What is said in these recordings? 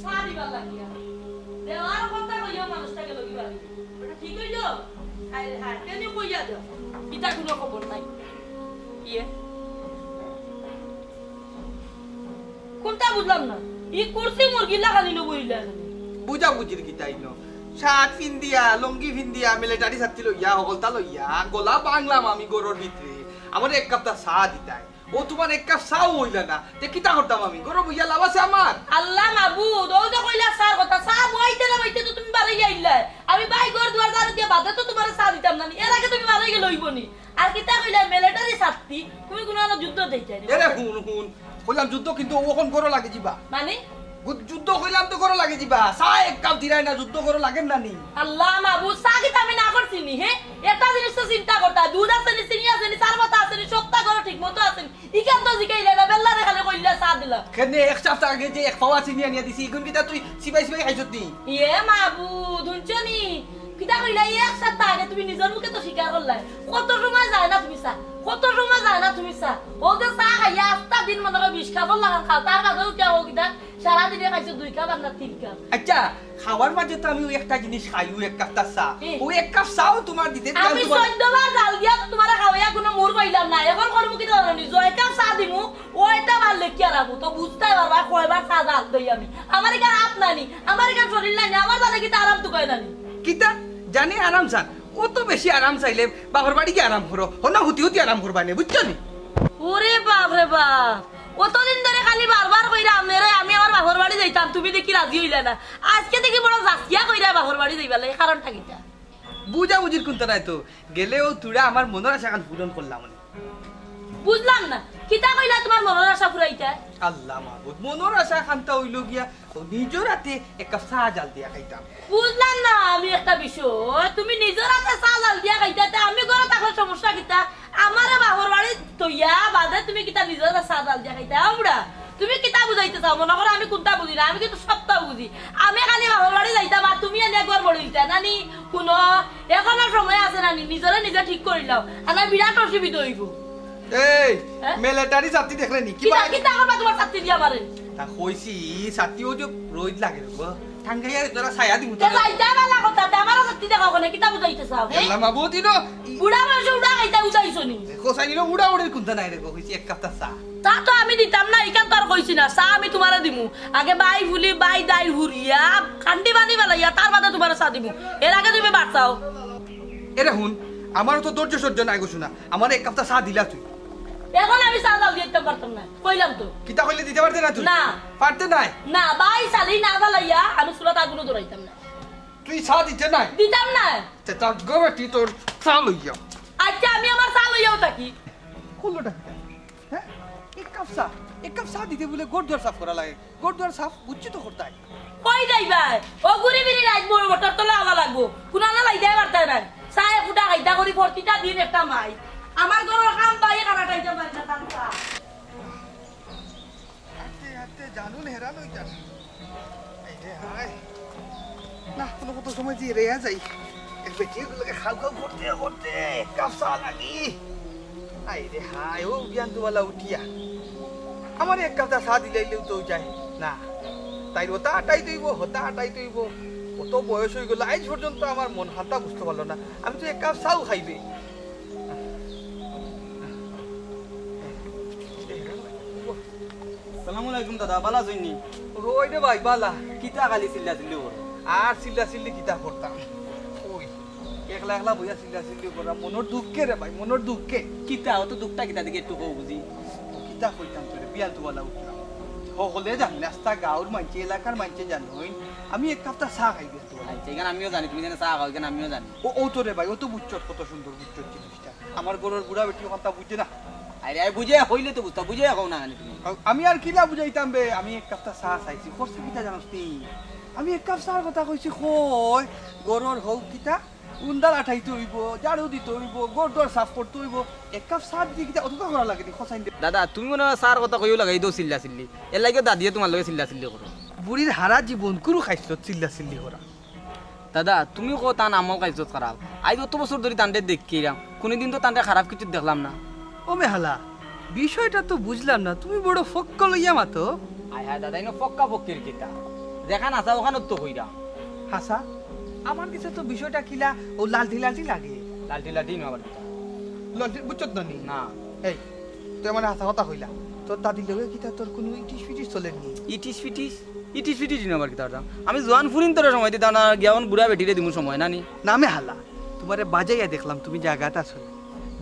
চা দিবা লাগিয়া দেওয়ার কথা কইয়া মানুষটাকে লগি বাড়ি এটা ঠিক হইল হায় হায় কেন কইয়া দাও কিতা কোনো খবর নাই ইয়ে কোনটা বুঝলাম না ই কুরসি মুরগি লাগানিল বইলা বুঝা বুঝির কিতাই ন শার্ট ফিন্দিয়া লঙ্গি ফিন্দিয়া মিলিটারি ছাত্রী লইয়া হগলতা লইয়া গোলা বাংলাম আমি গরুর ভিতরে আমার এক কাপটা চা দিতাই ও তোমার এক কাপ চাও হইলা না তে কিতা করতাম আমি গরু বইয়া লাভ আছে আমার আল্লাহ মাবুদ ও যে কইলা সার কথা চা বইতে না বইতে তো তুমি বাড়ি আইলা আমি ভাই ঘর দুয়ার দাঁড় দিয়ে বাদে তো তোমার চা দিতাম না এর আগে তুমি বাড়ি গেল হইবনি আর কিতা কইলা মিলিটারি ছাত্রী তুমি কোন যুদ্ধ দেইতাই এরে হুন হুন কইলাম যুদ্ধ কিন্তু ওখন গরু লাগে যাবা মানে যুদ্ধ কইলাম তো গরু লাগে যাবা চা এক কাপ দিলাই না যুদ্ধ গরু লাগেন না নি আল্লাহ মাবুদ চা কিতা আমি না করছি নি হে এটা জিনিস তো চিন্তা করতা দুধ আছে নি চিনি আছে নি চার পাতা আছে নি সপ্তাহ করে ঠিক মতো আছে ইকান তো জিকাইলা না বেল্লা দেখালে কইলা চা দিলা কেনে এক সপ্তাহ আগে যে এক পাওয়া চিনি আনিয়া দিছি ইগুন কিতা তুই সিবাই সিবাই খাইছত নি ইয়ে মাবুদ শুনছনি কিতা কইলা এক সপ্তাহ আগে তুমি নিজের মুখে তো স্বীকার করলা কত সময় যায় না তুমি চা কত সময় যায় না তুমি চা ও যে চা খাইয়া আস্তা দিন মনে করে 20 কাপ লাগা খাও তার কাছে উঠা ও কিতা সারা দিনে খাইছো 2 কাপ আর না 3 কাপ আচ্ছা খাওয়ার মাঝে তো আমি ওই একটা জিনিস খাই ওই এক কাপটা চা ওই এক কাপ চাও তোমার দিতে আমি 14 বার জাল দিয়া তোমারে খাওয়া কোনো মুর কইলাম না এখন করমু কি জানি জয় কাপ চা দিমু ওইটা ভাল লেখিয়া রাখবো তো বুঝতে পারবা কয়বার চা জাল দেই আমি আমার এখানে হাত নানি আমার এখানে শরীর নাই আমার জানে কি আরাম তো কই নানি কিতা জানি আরাম চান কত বেশি আরাম চাইলে বাবার বাড়ি গিয়ে আরাম করো হনা হুতি হুতি আরাম করবা নে বুঝছো নি ওরে বাপ রে বাপ অতদিন ধরে খালি বারবার কইরা আমি আমার বাপর বাড়ি যাইতাম তুমি দেখি রাজি হইলা না আজকে দেখি বড় জাসিয়া কইরা বাপর বাড়ি যাইবা লাগে কারণটা কিটা বুঝা বুঝির কোনটা নাই তো গেলেও তুরা আমার মনের আশা কান পূরণ করলাম না বুঝলাম না কিতা কইলা তোমার মনের আশা ফুরাইতা আল্লাহ মাহবুব মনের আশা খান্তা হইল গিয়া নিজের হাতে এক কাপ চা জাল দিয়া খাইতাম বুঝলাম না আমি একটা বিষয় তুমি নিজের হাতে চা জাল দিয়া খাইতা আমি ঘরে থাকলে সমস্যা কিতা আমারে বাপর বাড়ি তইয়া বাদে তুমি কিতা নিজের হাতে চা জাল দিয়া খাইতা আমরা তুমি কিতা বুঝাইতে চাও মনে করো আমি কোনটা বুঝি না আমি কিন্তু সবটা বুঝি আমি খালি বাপর বাড়ি যাইতাম আর তুমি এনে ঘর বড় দিতা নানি শুনো এখনো সময় আছে নানি নিজরে নিজে ঠিক করিলাও আমার বিরাট অসুবিধা হইব এই মিলিটারি ছাত্রী দেখলে নি কিতা কিতা করবা তোমার ছাত্রী দিয়া মারে তা কইছি ছাত্রীও যে রোদ লাগে গো ঠাঙ্গাইয়া তোরা ছায়া দিমু তো যাইতা বালা কথা আমার ছাত্রী দেখা কোনে কিতা বুঝাইতে চাও আল্লাহ মাহবুব ইনো বুড়া বয়সে উড়া খাইতা উঠাইছনি কোসাইনিলো উড়া উড়ির কোনটা নাই রে গো কইছি এক কাপটা চা তা তো আমি দিতাম না ইকান তো আর কইছি না চা আমি তোমারে দিমু আগে বাই ফুলি বাই দাই হুরিয়া কান্দি বানি বালাইয়া তার বাদে তোমারে চা দিমু এর আগে তুমি বাড়ছাও এরে হুন আমারও তো ধৈর্য সহ্য নাই গো শোনা আমার এক কাপটা চা দিলা তুই এখন আমি চা জাল দিতে পারতাম না কইলাম তো কিতা কইলে দিতে পারতে না তুই না পারতে নাই না বাই চালি না বালাইয়া আমি সুরাত আগুন ধরাইতাম না তুই চা দিতে নাই দিতাম না তে তার গবেটি তোর চা লইয়া আচ্ছা আমি আমার চা লইয়াও থাকি কল্লোটা হ্যাঁ এক কাপ চা দিতে বলে গোড় দুয়ার সাফ করা লাগে গোড় দুয়ার সাফ বুঝছি তো করতে হয় কই যাইবাই ও ঘুরি ফিরি রাইত বড় মোটর তলে আওয়া লাগবো কুনানা লাইতাই পারতা না চায়ে ফুটা খাইতা করি প্রতিটা দিন একটা মাই আমার ঘরের কাম পাই কাটাইতে পারি না তানকা হাতে হাতে জানুন হেরান হই যাস এই রে হাই না কোনো কত সময় যে রেয়া যাই এক বেটিগুলোকে খাও খাও করতে করতে এক কাপ চা লাগি আই রে হাই ও বিয়ান্দুওয়ালা উঠিয়া আমার এক কাপটা চা দিলাইলেও তো যায় না তাই হতা আটাই তৈব কত বয়স হয়ে গেল আজ পর্যন্ত আমার মন হাতা বুঝতে পারলো না আমি তো এক কাপ চাও খাইবে সালামু আলাইকুম দাদা বালা জইনি ওই রে ভাই বালা কিতা খালি চিল্লা চিল্লি কর আর চিল্লা চিল্লি কিতা করতাম ওই একলা একলা বইয়া চিল্লা চিল্লি করা মনের দুঃখে রে ভাই মনের দুঃখে কিতা অত দুঃখটা কিতা দিকে একটু কও বুঝি কিতা কইতাম তোরে বিয়ালতুওয়ালা উঠলাম সকলে জানি রাস্তা গাঁৱৰ মানছে এলাকার মানছে জানোই আমি এক কাপটা চা খাই গেছি আচ্ছা এখানে আমিও জানি তুমি জানি চা খাও এখানে আমিও জানি ও তো রে ভাই ও তো বুঝছত কত সুন্দর বুঝছত জিনিসটা আমার গরুর বুড়া বেটি ওখানটা বুঝছে না আরে আই বুঝে হইলে তো বুঝতা বুঝে কও না জানি তুমি আমি আর কিলা বুঝাইতাম বে আমি এক কাপটা চা চাইছি খরচা কিতা জানাস তুই আমি এক কাপ চার কথা কইছি কই গরুর হোক কিতা উন্দাল আঠাইতে হইব ঝাড়ু দিতে হইব গড় দর সাফ করতে হইব এক কাপ চা দিয়ে কিতা অতটা করা লাগে খসাইন দে দাদা তুমি মনে হয় চার কথা কইও লাগাই দো চিল্লা চিল্লি এর লাগে দাদিয়ে তোমার লগে চিল্লা চিল্লি করো বুড়ির হারা জীবন কুরু খাইছ চিল্লা চিল্লি করা দাদা তুমি কো তা নামও কাইজত খারাপ আজ অত বছর ধরে তান্ডে দেখিরাম কোনদিন তো তান্ডে খারাপ কিছু দেখলাম না ও মেহালা বিষয়টা তো বুঝলাম না তুমি বড় ফক্ক লইয়া মাতো আয় হায় হায় দাদা ইনো পক্কা পক্কির কিতা যেখান আসা ওখানে তো কইরা হাসা আমার কাছে তো বিষয়টা কিলা ও লালটি লালটি লাগে লালটি লালটি নো আবার কিতা। লালটি বুঝছত নি না এই তুই আমার হাসা কথা কইলা তোর দাদির লগে কিতা তোর কোনো ইটিস ফিটিস চলেনি ইটিস ফিটিস নো আবার কিতা আমি জোয়ান ফুরিন তোর সময় দিতাম না গিয়াওন বুড়া বেটিরে দিমু সময় না নি নামে হালা তোমারে বাজাইয়া দেখলাম তুমি জায়গাটা আছো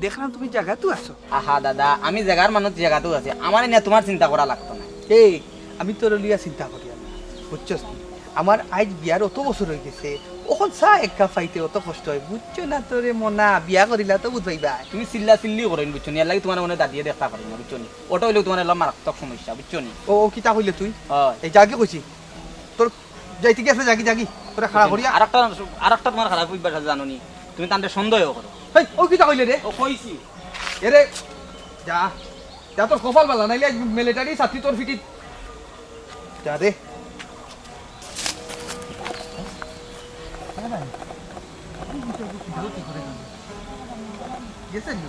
দেখলাম তুমি জায়গাতেও আছো আহা দাদা আমি জায়গার মানুষ জায়গাতেও আছে আমার না তোমার চিন্তা করা লাগতো না এই আমি তোর লিয়া চিন্তা করি না বুঝছস নি? আমার আজ বিয়ার অত বছর হয়ে গেছে ওখন চা এক কাপ পাইতে অত কষ্ট হয় বুঝছো না তোরে মনা বিয়া করিলা তো বুঝবাইবা তুমি চিল্লা চিল্লি করেন বুঝছো নি এর লাগি তোমার মনে দাদিয়ে দেখা করেন না বুঝছো নি ওটা হইলেও তোমার এলাম মারাত্মক সমস্যা বুঝছো নি ও ও কিতা কইলে তুই হয় এই জাগি কইছি তোর যাইতে গেছে জাগি জাগি তোরা খাড়া করিয়া আরেকটা তোমার খারাপ হইবার জানো নি তুমি তান্তে সন্দেহ করো হেই ও কিতা কইলে রে ও কইছি এরে যা যা তোর কপাল বালা নাইলে মিলিটারি সাথী তোর ফিটি যা রে গেছে নি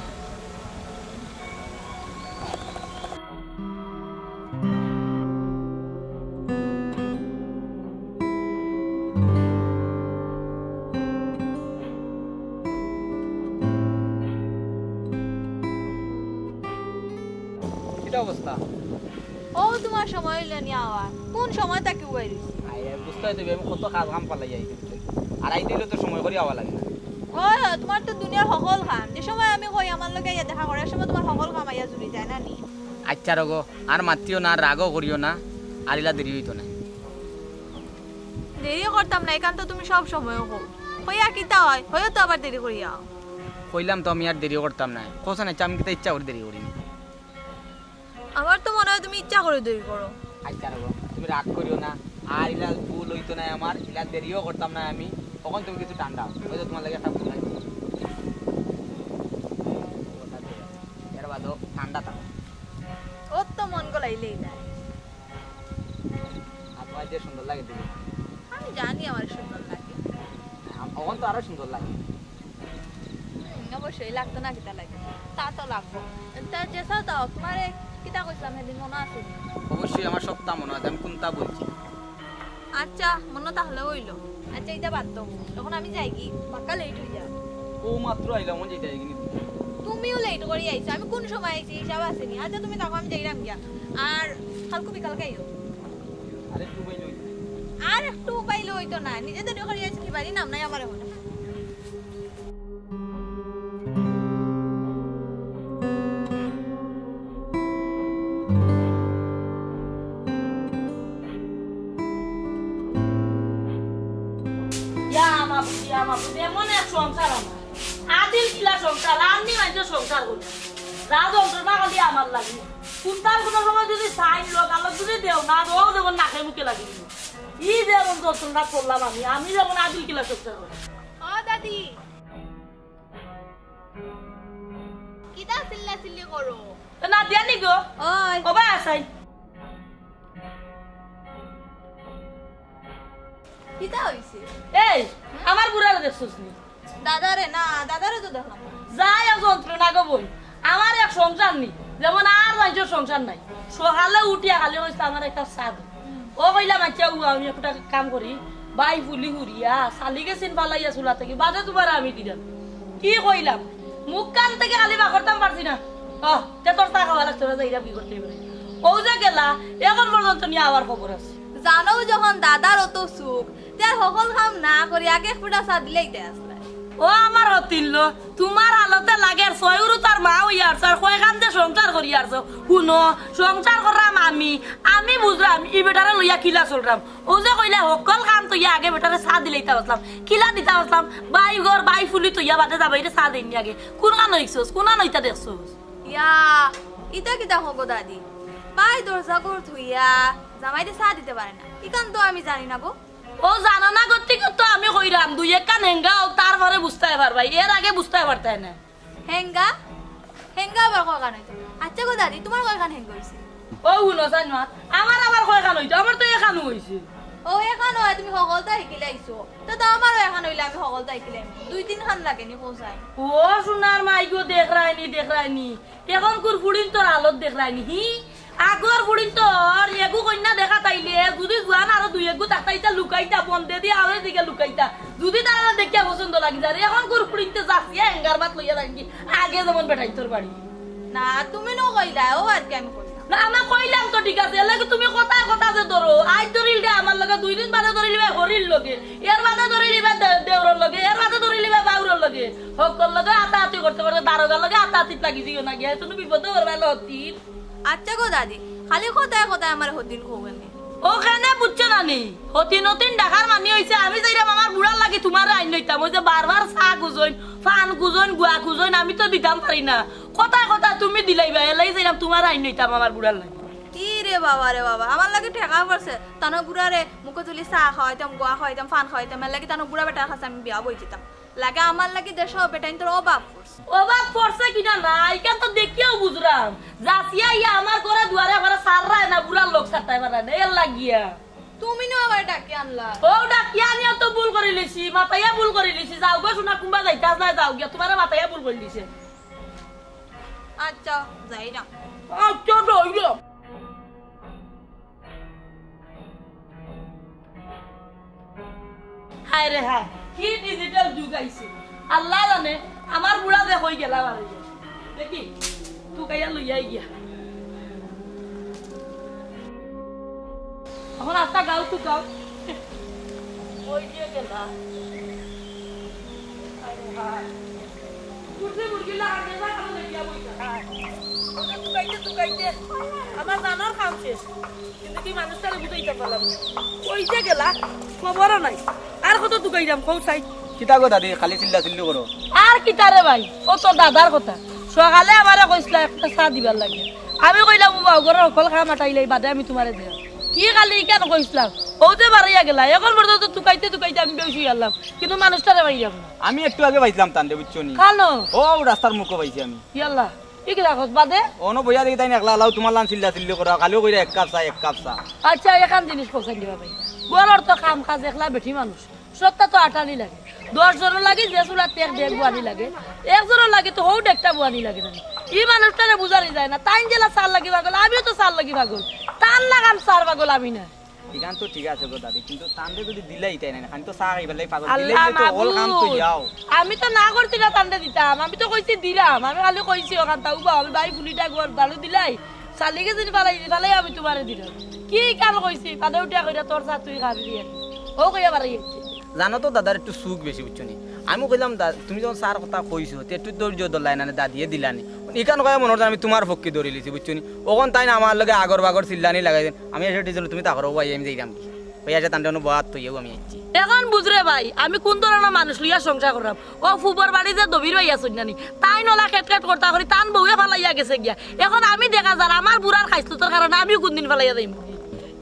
এটা অবস্থা ও তোমার সময় হইলে নি আওয়ার কোন সময় তাকে উবাই রইছি বুঝতে হইতে আমি কত কাজ কাম পালাই যাই আর আই দিলে তো সময় করে আওয়া লাগে না হয় হয় তোমার তো দুনিয়ার সকল কাম যে সময় আমি কই আমার লগে ইয়া দেখা করার সময় তোমার সকল কাম আইয়া জুড়ি যায় না নি আচ্ছা রগো আর মাতিও না রাগও করিও না আর ইলা দেরি হইতো না দেরি করতাম না এখান তো তুমি সব সময় হো হইয়া কিতা হয় হয়ও তো আবার দেরি করিয়া কইলাম তো আমি আর দেরি করতাম না কোসা না আমি কিতা ইচ্ছা করে দেরি করিনি আমার তো মনে হয় তুমি ইচ্ছা করে দেরি করো আচ্ছা রগো তুমি রাগ করিও না আর ইলা ভুল হইতো না আমার ইলা দেরিও করতাম না আমি তখন তুমি কিছু ঠান্ডা হয়তো তোমার লাগে একটা ভুল হয় এর বাদও ঠান্ডা থাকো ও তো মন গলাইলেই না আর তোমার যে সুন্দর লাগে দিদি আমি জানি আমার সুন্দর লাগে তখন তো আরো সুন্দর লাগে অবশ্যই লাগতো না কিতা লাগে তা তো লাগবো তা যেসা দাও তোমার কিতা কইছিলাম সেদিন মনে আছে অবশ্যই আমার সপ্তাহ মনে হয় আমি কোনটা বলছি আচ্ছা মনে তাহলে হইলো আচ্ছা এটা বাদ দাও তখন আমি যাই কি বাক্কা লেট হয়ে যা ও মাত্র আইলাম ও যেটা এগিনি তুমিও লেট করে আইছো আমি কোন সময় আইছি হিসাব আসেনি আচ্ছা তুমি তখন আমি যাইরাম গিয়া আর কালকে বিকালকে আইও আরে তুই বই লই আর একটু পাইলে হইতো না নিজেদের করে আইছি কি বাড়ি নাম নাই আমার এখন এমন এক সংসার আমার আদিল কিলা সংসার আন্নি মাঝে সংসার করি যা যন্ত্রণা খালি আমার লাগে কুন্তার কোনো সময় যদি সাইন লোক আলোক যদি দেও না ও যেমন নাকে মুখে লাগি ই যেমন যন্ত্রণা করলাম আমি যেমন আদিল কিলা সংসার করি ও দাদি কিটা চিল্লা চিল্লি করো না দিয়া নি গো ওই ও ভাই আসাই কিটা হইছে এই আমার বুড়ারে দেখছিস নি দাদারে তো দেখলাম যাই যন্ত্রণা গো বই আমার এক সংসার নি যেমন আর রাজ্য সংসার নাই সকালে উঠিয়া খালি হয়েছে আমার একটা সাদ ও কইলাম আচ্ছা আমি একটা কাম করি বাই ফুলি হুরিয়া চালি গেছিন পালাইয়া চুলা থেকে বাজে তোমার আমি দিলাম কি কইলাম মুখ কান থেকে খালি বা করতাম পারছি না তে তোর টাকা খাওয়া লাগতো না যাইরা কি করতে পারে ও যে গেলা এখন পর্যন্ত নিয়ে আবার খবর আছে জানো যখন দাদার অত সুখ তার সকল কাম না করি আগে ফুটা চা দিলেই দেয় আসলে ও আমার হতিল তোমার হালতে লাগে ছয়ুরু তার মা হইয়ার আর কয়খান যে সংসার করি আরছো শুনো সংসার করাম আমি বুঝলাম ই বেটারে লইয়া কিলা চলরাম ও যে কইলা সকল কাম তো আগে বেটারে চা দিলেইতা বসলাম কিলা দিতা বসলাম বাই ঘর বাই ফুলি তো বাদে যাবা এটা চা দিন আগে কোন কান হইছস কোন নইতা দেখছস ইয়া ইটা কিটা হব দাদি বাই দরজা ঘর থুইয়া জামাইতে চা দিতে পারে না ইকান তো আমি জানি না গো ও জানা না করতে তো আমি কইরাম দুই এক কান হেঙ্গা তারপরে বুঝতে পারবাই এর আগে বুঝতে পারতে না হেঙ্গা হেঙ্গা আবার কয়খান হইতো আচ্ছা গো দাদি তোমার কয়খান হেঙ্গা হইছে ও শুনো জানো আমার আবার কয়খান হইতো আমার তো এখান হইছে ও এখন হয় তুমি সকলটা শিকিলে আইছো তো আমারও এখন হইলে আমি সকলটা শিকিলে দুই তিন খান লাগে নি পৌঁছাই ও সোনার মাইগো দেখ রাইনি এখন কুরফুড়িন তোর হালত দেখ রাইনি হি আগর বুড়ি তোর এগু কন্যা দেখা তাইলে যদি জোয়ান আরো দুই এগু তাইতা লুকাইতা বন্ধে দিয়ে আওয়াজ দিকে লুকাইতা যদি তারা দেখিয়া পছন্দ লাগি যায় এখন গুরু পুড়িতে যাচ্ছি এঙ্গার ভাত লইয়া থাকি আগে যেমন বেটাই তোর বাড়ি না তুমি নো কইলা ও আর কি আমি কইলাম না আমার কইলাম তো ঠিক আছে এলাকি তুমি কথায় কথা যে ধরো আজ ধরিল দে আমার লগে 2 দিন বাদে ধরিলিবা হরির লগে এর বাদে ধরিলিবা দেওরর লগে এর বাদে ধরিলিবা বাউরর লগে হকল লগে আতাআতি করতে করতে দারোগার লগে আতাআতি লাগি দিও না গিয়া তুমি বিপদে পড়বা লতির আচ্ছা গো দাদি খালি কথায় কথায় আমার হদিন কইবেন ওখানে বুঝছো না নি হতিন হতিন ডাকার মানি হইছে আমি যাইরাম আমার বুড়ার লাগি তোমার আইন লইতাম ওই যে বারবার চা গুজইন ফান গুজইন গুয়া গুজইন আমি তো দিতাম পারি না কথায় কথা তুমি দিলাইবা এলাই যাইরাম তোমার আইন লইতাম আমার বুড়ার লাগি কি রে বাবা আমার লাগে ঠেকা পড়ছে তানো বুড়ারে মুখে তুলি চা খাওয়াইতাম গোয়া খাওয়াইতাম ফান খাওয়াইতাম এর লাগি তানো বুড়া বেটার কাছে আমি বিয়া বই দিতাম লাগে আমার লাগি দেশ বেটাইন তোর অভাব পড়ছে অবাক পড়ছে কিনা না এইখান তো দেখিয়াও বুঝলাম যাচিয়া ইয়া আমার ঘরে দুয়ারে ঘরে সাররায় না বুড়ার লোক সারতাই পারে না এর লাগিয়া তুমি নো আমার ডাকি আনলা ও ডাকিয়া নিয়ে তো ভুল করে লিছি মাতাইয়া ভুল করে লিছি যাও গো শোনা কুম্বা যাইতাস না যাও গিয়া তোমার মাতাইয়া ভুল করে লিছে আচ্ছা যাই না আচ্ছা দইলো হায় রে হায় কি ডিজিটাল যুগ আইছে আল্লাহ জানে আমার বুড়া যে হই গেলা বারে দেখি তুই কাইয়া লইয়াই গিয়া এখন আস্তা গাও তুই গাও ওই দিয়ে গেলা আরে হায় কুরসি মুরগি লাগা যা কাম লইয়া বইতা তুই কাইতে আমার জানার কাম শেষ কিন্তু কি মানুষটারে বুঝাইতে পারলাম কইতে গেলা খবরও নাই আর কত দুকাইরাম কও চাই কিতা গো দাদি খালি চিল্লা চিল্লি করো আর কিতারে ভাই ও তো দাদার কথা সকালে আমারে কইছলা একটা চা দিবার লাগে আমি কইলাম বাবা ঘরের সকল খাম আটাইলাই বাদে আমি তোমারে দিলাম কি খালি কেন কইছলাম ও যে বাড়াইয়া গেলা এখন পর্যন্ত তুকাইতে আমি বেশি গেলাম কিন্তু মানুষটারে পাইলাম না আমি একটু আগে পাইছিলাম তান্ডে বুঝছো নি খানো ও রাস্তার মুখো পাইছি আমি ইয়াল্লা কি রাখছ বাদে অন বইয়া দেখি তাই একলা লাও তোমার লান চিল্লা চিল্লি করো কালিও কইরা এক কাপ চা আচ্ছা এখান জিনিস পৌঁছাই দিবা ভাই ঘরের তো কাম কাজ একলা বেঠি মানুষ সবটা তো আটানি লাগে 10 জনের লাগে যে চুলা তেল ডেক বুয়ানি লাগে একজনের লাগে তো হৌ ডেকটা বুয়ানি লাগে না এই মানুষটারে বুঝানি যায় না তাই জেলা চাল লাগি পাগল আমিও তো চাল লাগি পাগল টান লাগাম চার পাগল আমি না ইগান তো ঠিক আছে গো দাদি কিন্তু তান্ডে যদি দিলাই তাই না খালি তো চা খাই ফেলাই পাগল আল্লাহ দিলাই তো অল কাম তো যাও আমি তো না করছি না টান্ডে দিতাম আমি তো কইছি দিলাম আমি খালি কইছি ওখান তাও আমি ভাই ফুলিটা গোল দালু দিলাই চালিকে যদি পালাই আমি তোমারে দিলাম কি কাম কইছি পাদে উঠিয়া কইরা তোর চা তুই খাবি ও কইয়া পারাই জানো তো দাদার একটু সুখ বেশি বুঝছো নি আমি কইলাম তুমি যখন সার কথা কইছো একটু ধৈর্য ধরলাই না দাদিয়ে দিলানি ইকান কয়ে মনে হচ্ছে আমি তোমার পক্ষে ধরে লিছি বুঝছো নি ওখান তাই না আমার লগে আগর বাগর চিল্লানি লাগাই দেন আমি এসে দিয়েছিল তুমি তাকরও ভাই আমি যাইলাম কি ভাই আছে তান্ডে বাদ তৈও আমি আইছি এখন বুঝরে ভাই আমি কোন ধরনের মানুষ লইয়া সংসার করলাম ও ফুবর বাড়িতে দবির ভাই আসুন জানি তাই নলা খেট করতা করি টান বউয়ে ফালাইয়া গেছে গিয়া এখন আমি দেখা যার আমার বুড়ার খাইছো তোর কারণে আমিও কোনদিন ফালাইয়া যাইম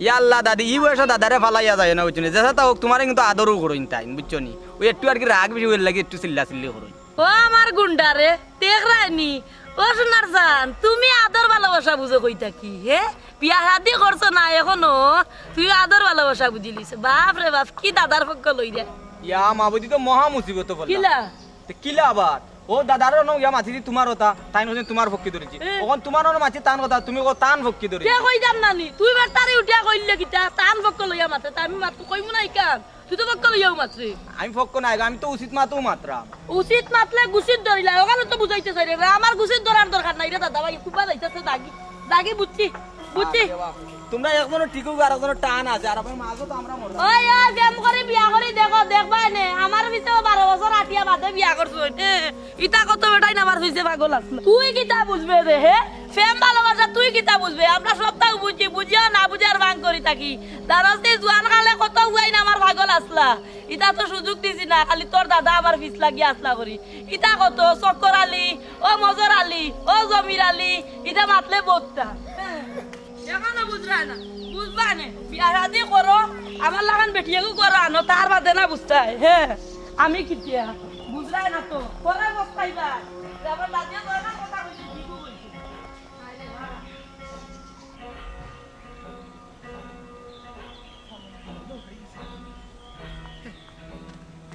ইয়াল্লা দাদি ই বয়সে দাদারে ফালাইয়া যায় না বুঝছো নি যেসা তা হোক তোমার কিন্তু আদরও করইন তাই বুঝছো নি ওই একটু আর কি রাগ বেশি হয়ে লাগে একটু চিল্লা চিল্লি করইন ও আমার গুন্ডারে দেখ রানি ও সোনার জান তুমি আদর ভালোবাসা বুঝো কইতা কি হে বিয়া শাদি করছো না এখনো তুই আদর ভালোবাসা বুঝিলিস বাপ রে বাপ কি দাদার পক্ষ লই রে ইয়া মাবুদি তো মহা মুসিবত বললা কিলা কিলা আবার ও দাদার ন ইয়া মাছি তোমার কথা তাই নছেন তোমার পক্ষে ধরেছি ওখন তোমার মাছি তান কথা তুমি কো তান পক্ষে ধরেছি কে কই যাম নানি তুই বার তারে উঠিয়া কইলে কিটা টান পক্ষ লইয়া মাতে তা আমি মাত কইমু না ইকান তুই তো পক্ষ লইয়াও মাত্রে আমি পক্ষ নাই আমি তো উচিত মাতো মাত্রা উচিত মাতলে গুছিত ধরিলা ওখানে তো বুঝাইতে চাই রে আমার গুছিত ধরার দরকার নাই রে দাদা ভাই কুবা যাইতেছে দাগি বুঝছি তোমরা একজনের টিকু আর একজনের টান আছে আর আপনার মাঝে তো আমরা মরলাম ওই ওই প্রেম করে বিয়া করে দেখো দেখবা নে আমার ভিতরে 12 বছর আটিয়া বাদে বিয়া করছো ইটা কত বেটাই না আমার হইছে পাগল আসলে তুই কিটা বুঝবে রে হে প্রেম ভালোবাসা তুই কিটা বুঝবে আমরা সবটাও বুঝিও না বুঝার ভাঙ করি থাকি দারস্তে জোয়ান কালে কত উয়াই না আমার পাগল আসলা ইটা তো সুযোগ দিছি না খালি তোর দাদা আমার পিছ লাগি আসলা করি ইটা কত চক্কর আলী ও মজর আলী ও জমির আলী ইটা মাতলে বোধটা এখনো বুঝরা না বুঝবা নে বিয়া শাদি করো আমার লাগান বেটিয়াকে করো আনো তার বাদে না বুঝতাই হ্যাঁ আমি কিতিয়া বুঝরাই না তো পরে বস্তাইবা আমার দাদিয়া তোর না কথা কইছি ঠিকই কইছি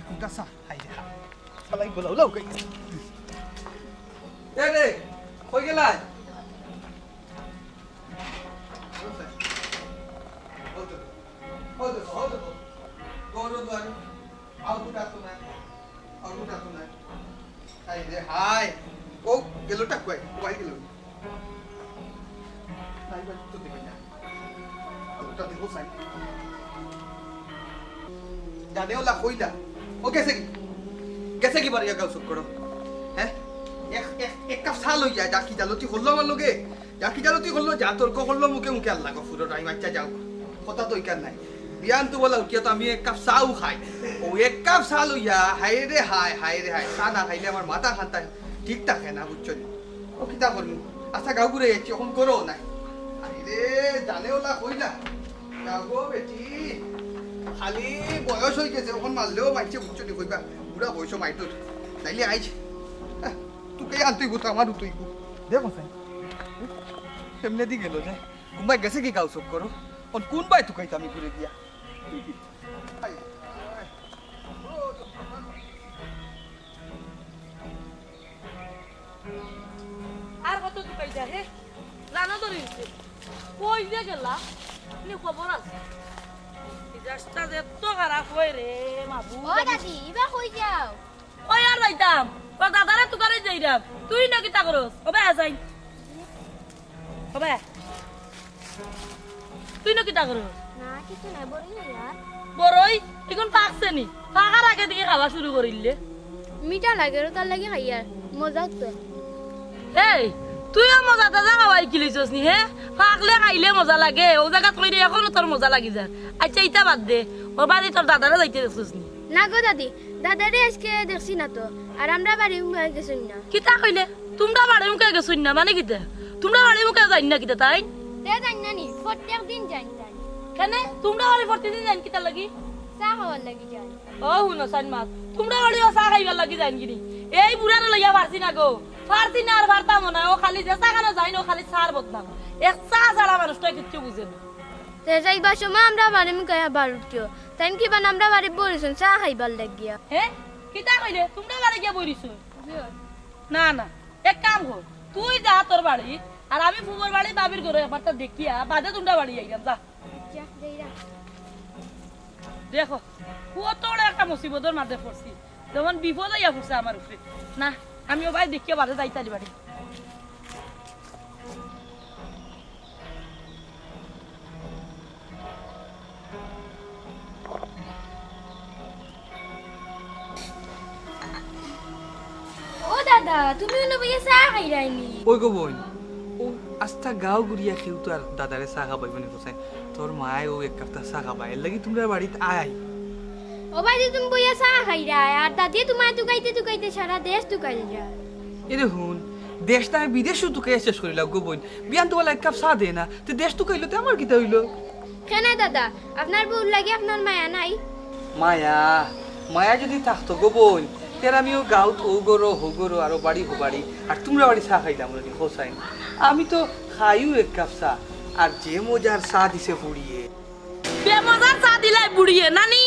কোনটা সা হাই রে সালাই গোলাও কই এ রে, কই গেলাই? হাও দেখো গরো দুয়ারে আউ কুটা তো না আউ কুটা তো না আই রে হাই ও গেলোটা কই গেল নাই বা তো দেখি না আউটা দেখো সাই জানে ওলা কইলা ও গেছে কি বাড়ি গাও সব করো হ্যাঁ এক কাপ চা লই যায় জাকি জালতি হল্লো আমার লগে জাকি জালতি হল্লো যা তর্ক করলো মুখে মুখে আল্লাহ গফুরো টাইম আচ্ছা যাও কথা তো ইকার নাই বিয়ান তো বলা উঠিয়া তো আমি এক কাপ চাও খাই ও এক কাপ চা লইয়া হাই রে হাই চা না খাইলে আমার মাথা খান্তা ঠিক থাকে না বুঝছো ও কিতা করবো আচ্ছা গাও ঘুরে যাচ্ছি এখন করো নাই হাই রে জানে ওলা কইলা যাও গো বেটি খালি বয়স হয়ে গেছে ওখান মারলেও মাইছে বুঝছো নি কইবা বুড়া বয়স মাইটোর নাইলে আইছে তুই আনতুই গো তো আমার তুই গো দেখো সাই কেমনে দি গেল যে কুম্বাই গেছে কি গাও সব করো অন কোন বাই তুই আমি ঘুরে দিয়া আর কত তুকাই যা হে রানা ধরিছে কই যে গেলা নি খবর আছে ইজাস্তা যে তো খারাপ হই রে মাবু ও দাদি ইবা কই যাও ওই আর যাইতাম ও দাদারে তুকারে যাইরাম তুই না কিতা করস ওবে আসাই ওবে তুই না কিতা করস না কিছু নাই বড়ই ইয়ার বড়ই এখন পাকছে নি পাকার আগে দিকে খাওয়া শুরু করিলে মিঠা লাগে রে তার লাগি খাইয়ার মজা তো এই তুইও মজা তাজা খাওয়াই কিলিছস নি হে পাকলে খাইলে মজা লাগে ও জায়গা কইরে এখনো তোর মজা লাগি যা আচ্ছা ইটা বাদ দে ও বাড়ি তোর দাদারে যাইতে দেখছস নি না গো দাদি দাদারে আজকে দেখছি না তো আর আমরা বাড়ি গেছি না কিতা কইলে তোমরা বাড়ি মুখে গেছুন না মানে কিতা তোমরা বাড়ি মুখে যাই না কিতা তাই তে জানি না নি প্রত্যেক দিন যাই তাই কেন তোমরা বাড়ি প্রতিদিন যাই কিতা লাগি চা খাওয়ার লাগি যাই ও হুনো সান মাস তোমরা বাড়ি চা খাইবার লাগি যাই কিনি এই বুড়ারে লইয়া পারছি না গো পারছি না আর পারতাম না ও খালি যে চা খানো যাই না ও খালি চার বদনাম এক চা ছাড়া মানুষটা কিচ্ছু বুঝে না তে যাইবার সময় আমরা বাড়ি মুখে আবার উঠিও তাই কি বান আমরা বাড়ি বলিছুন চা খাইবার লাগিয়া হে কিতা কইলে তোমরা বাড়ি গিয়া বইরিছো না না এক কাম কর তুই যা তোর বাড়ি আর আমি ফুবর বাড়ি বাবির ঘরে ব্যাপারটা দেখিয়া বাদে তোমরা বাড়ি আইলাম যা দেখো কত বড় একটা মুসিবতের মাঝে পড়ছি যেমন বিপদ হইয়া পড়ছে আমার উপরে না আমি ও ভাই দেখিয়া বাদে যাইতারি বাড়ি ও দাদা তুমি উনো বইয়া চা খাইরাইনি ওই গো বোন ও আস্তা গাঁও ঘুরিয়া খেউ তো আর দাদারে চা খাবাই মানে কোথায় তোর মায় ও এক কাপটা চা খাবাই এর লাগি তোমরা বাড়িতে আয় ও বাড়ি তুমি বইয়া চা খাইরা আর দাদি তোমার তুকাইতে সারা দেশ তুকাইরা এরে হুন দেশটা আমি বিদেশও তুকে শেষ করিলাম গো বোন বিয়ান তো বলে এক কাপ চা দে না তো দেশ তুকাইলো তো আমার কিতা হইলো কেন দাদা আপনার বউর লাগে আপনার মায়া নাই মায়া মায়া যদি থাকতো গো বোন তেরা আমিও গাঁত ও গরো হো গরো আরো বাড়ি হো বাড়ি আর তোমরা বাড়ি চা খাইলাম রে হোসাইন আমি তো খাইও এক কাপ চা আর যে মজার চা দিছে পুড়িয়ে বেমজার চা দিলাই বুড়িয়ে নানি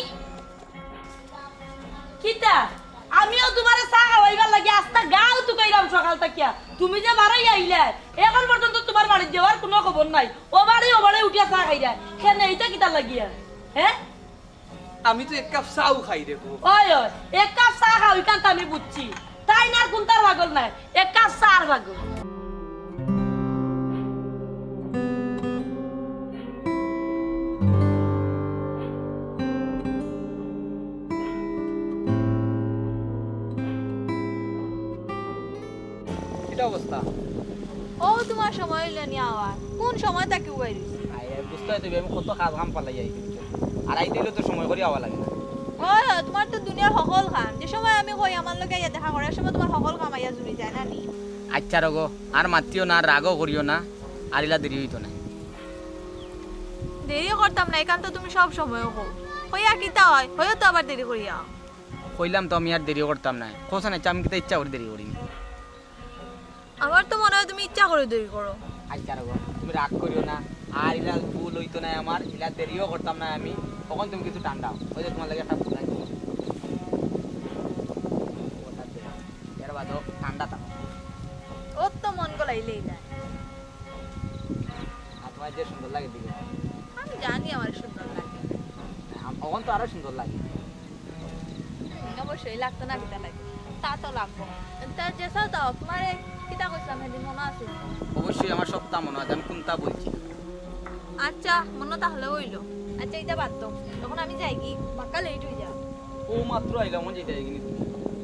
কিতা আমিও তোমারে চা খাওয়াইবার লাগি আস্তা গাও তুকাইরাম সকাল তাকিয়া তুমি যে বাড়াই আইলা এখন পর্যন্ত তোমার বাড়ি যাওয়ার কোনো খবর নাই ও বাড়ি উঠিয়া চা খাইরা কেন এইটা কিতা লাগিয়া হ্যাঁ আমি তো এক কাপ চাও খাই রে গো ওই এক কাপ চা খাওয়াই কান্ত আমি বুঝছি তাই না কোনটার পাগল নাই এক কাপ চার পাগল এটা অবস্থা ও তোমার সময় হইলো নি আওয়ার কোন সময় তাকে উবাইরিস বুঝতে হয় আমি কত কাজ কাম পালাই যাই আর আই দিলে তো সময় করে আওয়া লাগে না ও তোমার তো দুনিয়ার সকল কাম যে সময় আমি কই আমার লগে ইয়া দেখা করার সময় তোমার সকল কাম আইয়া জুড়ি যায় না নি আচ্ছা রগো আর মাতিও না রাগও করিও না আর ইলা দেরি হইতো না দেরি করতাম না এখান তো তুমি সব সময় কো কইয়া কিতা হয় হয়তো তো আবার দেরি করিয়া কইলাম তো আমি আর দেরি করতাম না কোসা না আমি কিতা ইচ্ছা করে দেরি করিনি আমার তো মনে হয় তুমি ইচ্ছা করে দেরি করো আচ্ছা রগো তুমি রাগ করিও না আর ইলা ভুল হইতো না আমার ইলা দেরিও করতাম না আমি তখন তুমি কিছু ঠান্ডা ওই যে তোমার লাগে একটা ভুল আছে এর বাদও ঠান্ডা থাকো ও তো মন গলাইলেই যায় আর তোমার যে সুন্দর লাগে দিকে আমি জানি আমার সুন্দর লাগে তখন তো আরো সুন্দর লাগে। অবশ্যই লাগতো না কিতা লাগে, তা তো লাগবো। তা যেসব দাও তোমার কিতা কইছিলাম সেদিন মনে আছে? অবশ্যই আমার সপ্তাহ মনে হয়, আমি কোনটা বলছি। আচ্ছা মনে তাহলে হইলো। আচ্ছা এটা বাদ দাও, তখন আমি যাই কি বাক্কা লেট হয়ে যা। ও মাত্র আইলাম যেটা এখানে।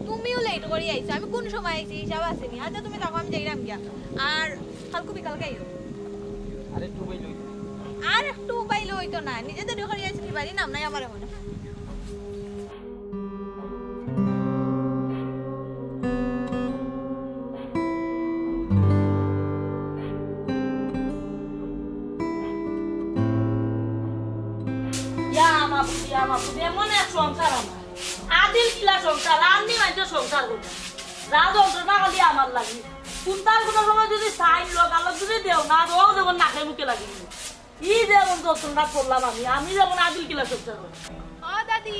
তুমিও লেট করে আইছো, আমি কোন সময় আইছি হিসাব আছে নি? আচ্ছা তুমি দেখো আমি যাইলাম গিয়া। আর কালকে বিকালকে আইও। আরে একটু বই লই। আর একটু পাইলে হইতো না, নিজেদের করে আইছি কি বাড়ি নাম নাই আমার এখন। এমন এক সংসার আমার আদিল কিলা সংসার আন্নি মাইতে সংসার করবে যা যন্ত্রণা খালি আমার লাগে কোনটার কোনো সময় যদি সাইন লোক আলোক যদি দেও না ও যেমন নাকে মুখে লাগে ই যেমন যন্ত্রণা করলাম আমি যেমন আদিল কিলা সংসার করি। ও দাদি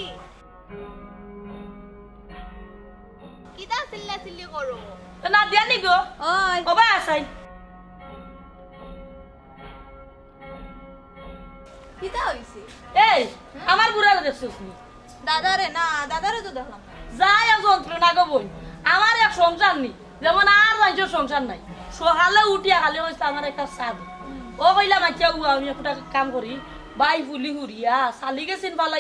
কিতা চিল্লা চিল্লি করো? তো না দিয়া নিব ওই ও ভাই আসাই কিতা হইছে? এই আমার বুড়ারে দেখছিস নি দাদারে না, দাদারে তো দেখলাম। যাই যন্ত্রণা গো বোন আমার এক সংসার নেই যেমন আর রাজ্য সংসার নাই সকালে উঠিয়া খালি হয়েছে আমার একটা সাদ ও কইলাম আচ্ছা আমি একটা কাম করি বাই ফুলি হুরিয়া চালি গেছিন পালাই